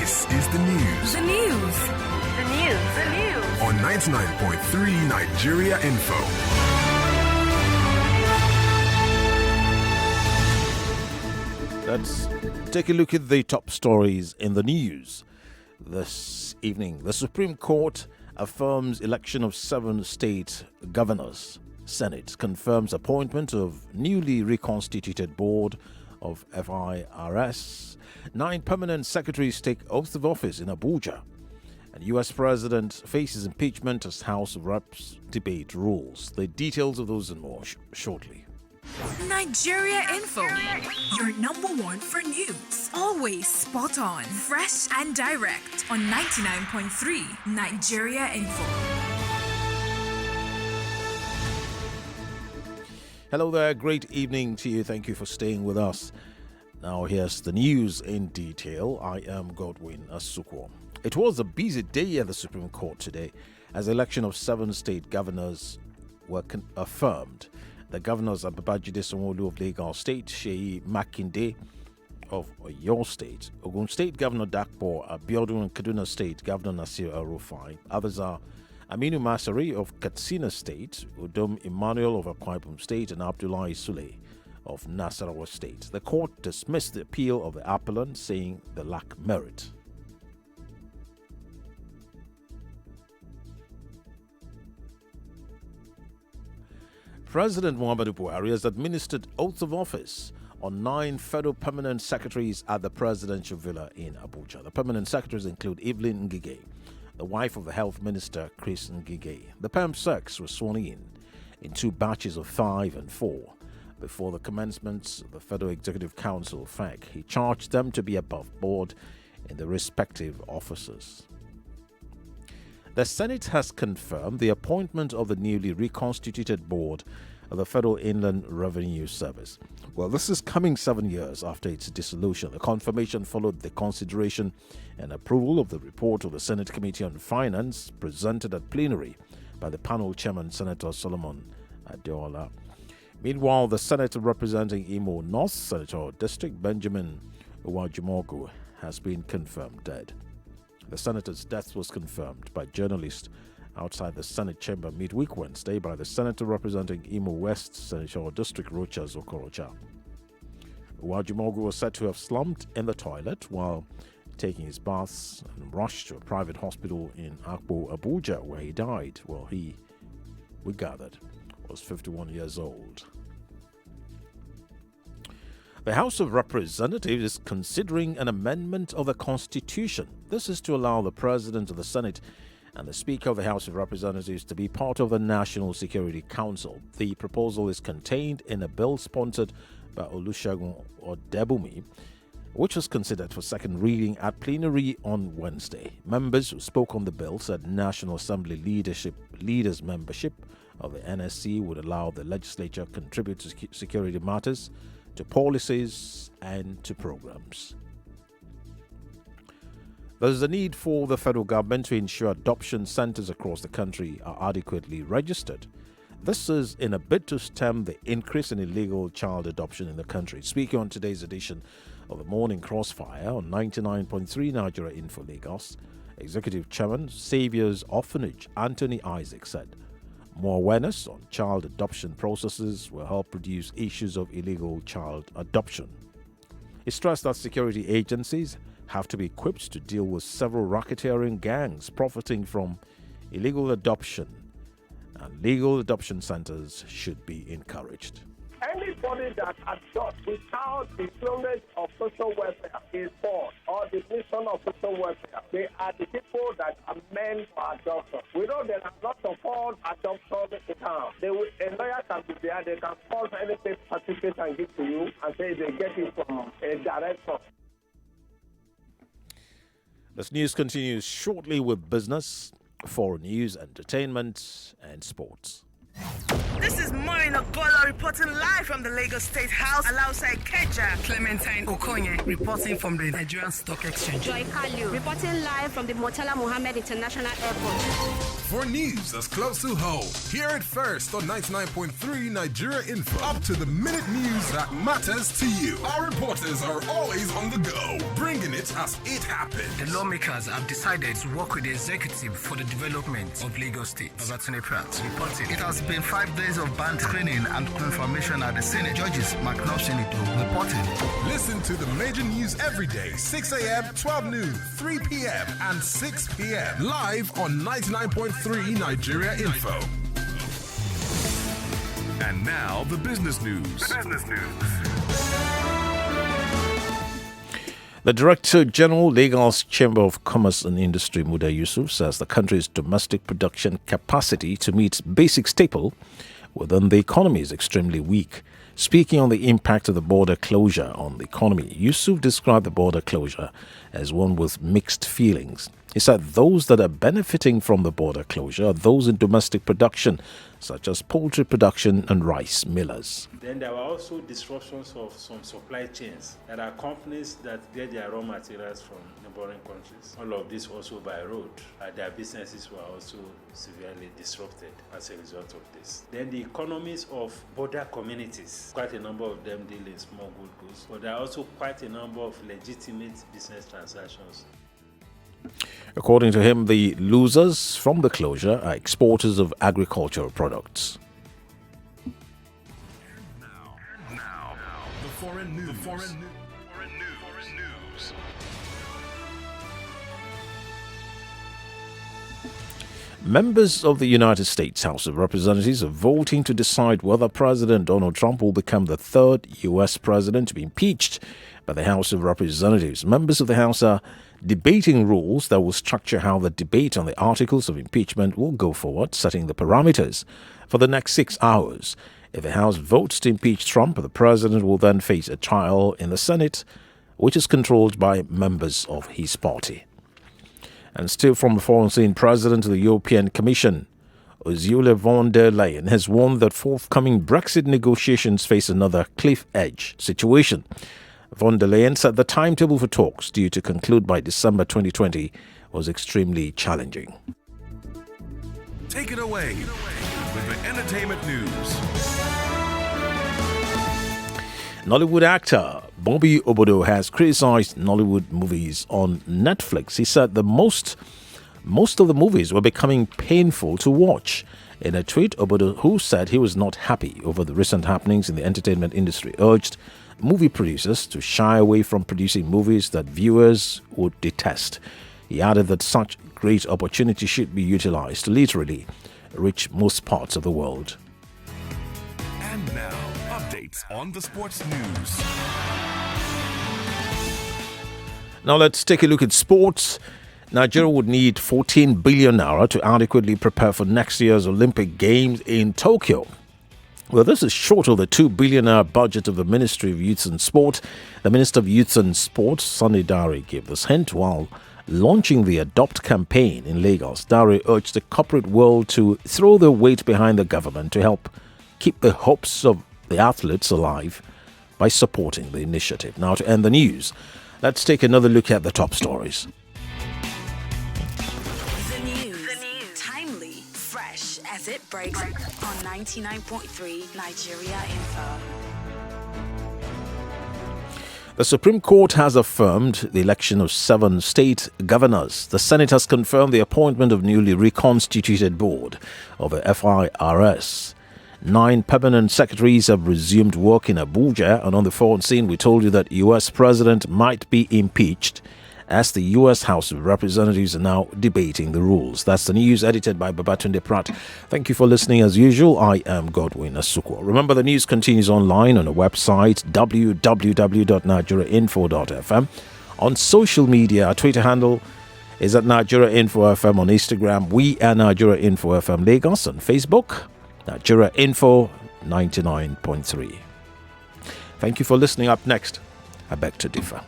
This is the news. The news. The news. The news. On 99.3 Nigeria Info. Let's take a look at the top stories in the news. This evening, the Supreme Court affirms election of 7 state governors. Senate confirms appointment of newly reconstituted board of FIRS. 9 permanent secretaries take oath of office in Abuja. And U.S. President faces impeachment as House of Reps debate rules. The details of those and more shortly. Nigeria Info, your number one for news. Always spot on, fresh and direct on 99.3 Nigeria Info. Hello there, great evening to you. Thank you for staying with us. Now here's the news in detail. I am Godwin Asuquo. It was a busy day at the Supreme Court today as the election of 7 state governors were affirmed. The governors are Babajide Sanwo-Olu of Lagos State, Seyi Makinde of Oyo State, Ogun State Governor Dakpo Abiodun, and Kaduna State Governor Nasir El-Rufai. Others are Aminu Masari of Katsina State, Udom Emmanuel of Akwa Ibom State, and Abdullahi Sule of Nasarawa State. The court dismissed the appeal of the appellant, saying they lack merit. President Muhammadu Buhari has administered oaths of office on 9 federal permanent secretaries at the presidential villa in Abuja. The permanent secretaries include Evelyn Ngige, the wife of the health minister Chris Ngige. The perm secs were sworn in 2 batches of 5 and 4 before the commencement of the Federal Executive Council FEC. He charged them to be above board in their respective offices. The Senate has confirmed the appointment of the newly reconstituted board of the Federal Inland Revenue Service. Well, this is coming 7 years after its dissolution. The confirmation followed the consideration and approval of the report of the Senate Committee on Finance presented at plenary by the panel chairman, Senator Solomon Adeola. Meanwhile, the senator representing Imo North Senatorial District, Benjamin Uwajumogu, has been confirmed dead. The senator's death was confirmed by journalists outside the Senate chamber midweek Wednesday by the senator representing Imo West Senatorial District, Rochas Okorocha. Uwajumogu was said to have slumped in the toilet while taking his baths and rushed to a private hospital in Akpo, Abuja, where he died. Well, we gathered, was 51 years old. The House of Representatives is considering an amendment of the Constitution. This is to allow the President of the Senate and the Speaker of the House of Representatives to be part of the National Security Council. The proposal is contained in a bill sponsored by Olusegun Odebumi, which was considered for second reading at plenary on Wednesday. Members who spoke on the bill said National Assembly leaders membership of the NSC would allow the legislature contribute to security matters, to policies and to programs. There is a need for the federal government to ensure adoption centers across the country are adequately registered. This is in a bid to stem the increase in illegal child adoption in the country. Speaking on today's edition of the Morning Crossfire on 99.3 Nigeria Info Lagos, Executive Chairman, Saviour's Orphanage, Anthony Isaac, said more awareness on child adoption processes will help reduce issues of illegal child adoption. He stressed that security agencies have to be equipped to deal with several racketeering gangs profiting from illegal adoption, and legal adoption centers should be encouraged. Anybody that adopts without the clearance of social welfare is poor, or the mission of social welfare. They are the people that are meant for adoption. We know there are lots of false adoption in town. A lawyer can be there, they can force any certificate and give to you and say they get it from a director. This news continues shortly with business, foreign news, entertainment, and sports. This is Maureen Ogola reporting live from the Lagos State House alongside Keja Clementine Okonye reporting from the Nigerian Stock Exchange. Joy Kalu reporting live from the Murtala Muhammed International Airport. For news that's close to home, hear it first on 99.3 Nigeria Info. Up to the minute news that matters to you. Our reporters are always on the go, bringing it as it happens. The lawmakers have decided to work with the executive for the development of Lagos State. Obatune Pratt reported. It has been 5 days of band screening and confirmation at the Senate. Judges McNaughton reporting. Listen to the major news every day, 6 a.m., 12 noon, 3 p.m., and 6 p.m. Live on 99.3 Nigeria Info. And now the business news. The Director General, Lagos Chamber of Commerce and Industry, Muda Yusuf, says the country's domestic production capacity to meet basic staple within the economy is extremely weak. Speaking on the impact of the border closure on the economy, Yusuf described the border closure as one with mixed feelings. He said those that are benefiting from the border closure are those in domestic production, such as poultry production and rice millers. Then there were also disruptions of some supply chains. There are companies that get their raw materials from neighboring countries. All of this also by road. Their businesses were also severely disrupted as a result of this. Then the economies of border communities, quite a number of them deal in small goods, but there are also quite a number of legitimate business transactions. According to him, the losers from the closure are exporters of agricultural products. Now, the foreign news. Members of the United States House of Representatives are voting to decide whether President Donald Trump will become the third U.S. president to be impeached by the House of Representatives. Members of the House are debating rules that will structure how the debate on the articles of impeachment will go forward, setting the parameters for the next 6 hours. If the House votes to impeach Trump, the president will then face a trial in the Senate, which is controlled by members of his party. And still from the foreign scene, President of the European Commission, Ursula von der Leyen, has warned that forthcoming Brexit negotiations face another cliff edge situation. Von der Leyen said the timetable for talks due to conclude by December 2020 was extremely challenging. Take it away with the entertainment news. Nollywood actor Bobby Obodo has criticized Nollywood movies on Netflix. He said the most of the movies were becoming painful to watch. In a tweet, Obodo, who said he was not happy over the recent happenings in the entertainment industry, urged movie producers to shy away from producing movies that viewers would detest. He added that such great opportunity should be utilized to literally reach most parts of the world. And now, updates on the sports news. Now let's take a look at sports. Nigeria would need 14 billion naira to adequately prepare for next year's Olympic Games in Tokyo. Well, this is short of the 2 billion naira budget of the Ministry of Youth and Sport. The Minister of Youth and Sport, Sunny Dare, gave this hint while launching the Adopt campaign in Lagos. Dare urged the corporate world to throw their weight behind the government to help keep the hopes of the athletes alive by supporting the initiative. Now, to end the news, let's take another look at the top stories. The news. Timely, fresh as it breaks on 99.3 Nigeria Info. The Supreme Court has affirmed the election of 7 state governors. The Senate has confirmed the appointment of newly reconstituted board of the FIRS. 9 permanent secretaries have resumed work in Abuja, and on the foreign scene, we told you that U.S. President might be impeached as the U.S. House of Representatives are now debating the rules. That's the news edited by Babatunde Pratt. Thank you for listening as usual. I am Godwin Asuquo. Remember, the news continues online on our website, www.nigeriainfo.fm. On social media, our Twitter handle is at Nigeria Info FM. On Instagram, we are Nigeria Info FM Lagos. On Facebook, Nigeria Info 99.3. Thank you for listening. Up next, I beg to differ.